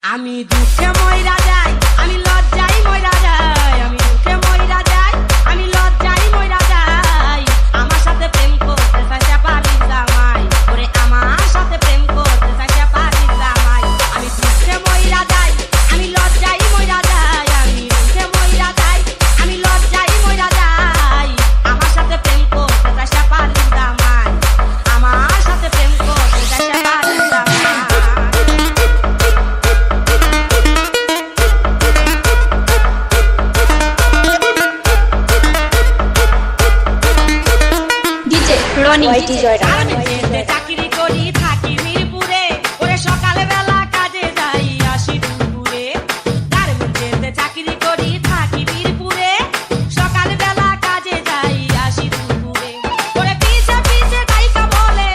আমি দুঃখে মইরা যাই, আমি লজ্জায় মইরা যাই, আমি দুঃখে মইরা যাই, আমি লজ্জায় মইরা যাই। আমার সাথে প্রেম করতে চাইছে পালির জামাই, ওরে আমার সাথে প্রেম করতে চাইছে পালির জামাই। আমি দুঃখে মইরা যাই, আমি লজ্জায় মইরা যাই, আমি দুঃখে মইরা যাই, আমি লজ্জায় মইরা যাই। আমার সাথে প্রেম করতে চাইছে পালির জামাই, আমার সাথে প্রেম করতে চাইছে পালির জামাই। চাকরি করি থাকি মিরপুরে, ওরে সকালে বেলা কাজে যাই আসি দুপুরে। গার্মেন্টসে চাকরি করি থাকি মিরপুরে, সকালে বেলা কাজে যাই আসি দুপুরে। ওরে পিছে পিছে গায়িকা বলে,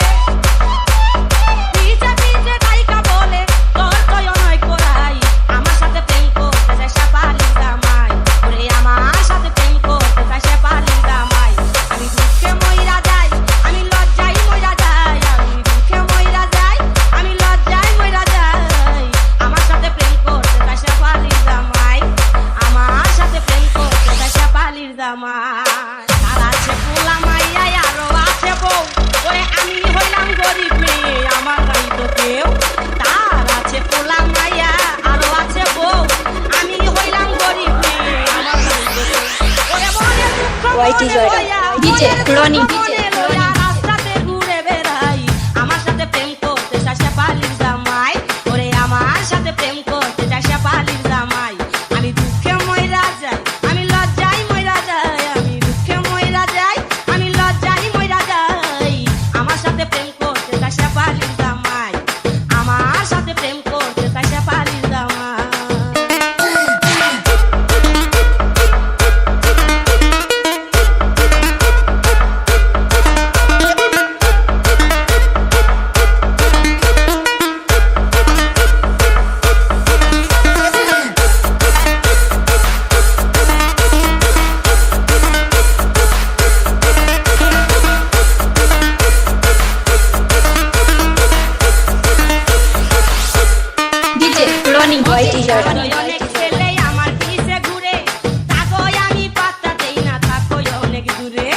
পিছে পিছে গায়িকা বলে, তোর তয় নয় করাই। আমার সাথে প্রেম করতে চাই সে পালির জামাই, ওরে আমার সাথে প্রেম করতে চাই সে পালির জামাই। আমি দুঃখে মইরা যাই, আমি লজ্জায় মইরা যাই, আমি দুঃখে মইরা যাই, আমি লজ্জায় মইরা যাই। আমার সাথে প্রেম করতে চাই সে পালির জামাই, আমার সাথে প্রেম করতে চাই সে পালির জামাই। তার আছে পোলা মাইয়া আরো আছে বউ, ওরে আমি হইলাম গরিব মেয়ে, আমার নাই তো কেউ। তার আছে পোলা মাইয়া আরো আছে বউ, আমি হইলাম গরিব মেয়ে, আমার নাই তো কেউ। ওরে মনে দুঃখ মনে লইয়া, মনে লইয়া রাস্তাতে ঘুরে বেড়াই। আমার সাথে প্রেম করতে চাই সে পালির জামাই, ওরে আমার সাথে প্রেম করতে চাই সে পালির জামাই। আমি দুঃখে মইরা যাই, আমি লজ্জায় মইরা যাই, আমি দুঃখে মইরা যাই, আমি লজ্জায় মইরা যাই। আমার সাথে প্রেম করতে চাই সে পালির জামাই, আমার সাথে প্রেম করতে চাই সে পালির জামাই। অনেক ছেলে আমার পিছে ঘুরে, তাকো আমি পাত্তা দেই না, থাকো অনেক দূরে।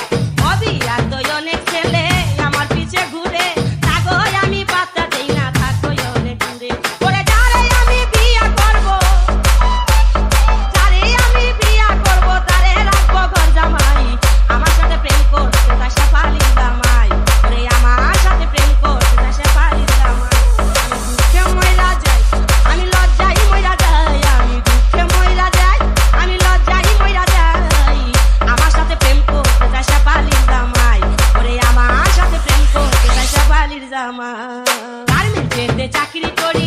অবিরাত অনেক ছেলে আমার পিছে ঘুরে, তাকো আমি পাত্তা দেই না, থাকো অনেক দূরে। ওরে যারে আমি বিয়া করব, যারে আমি বিয়া করব, তারে রাখবো ঘর জামাই। আমার সাথে প্রেম করতে চাই সে পালির জামাই, ওরে আমার সাথে প্রেম করতে চাই সে পালির জামাই। আমি দুঃখে মইরা যাই, আমি লজ্জায় মইরা যাই, আমি দুঃখে মইরা যাই, আমি লজ্জায় মইরা যাই। আমার সাথে প্রেম করতে চাই সে পালির জামাই, ওরে আমার সাথে প্রেম করতে চাই সে পালির জামাই। গার্মেন্টসে চাকরি করি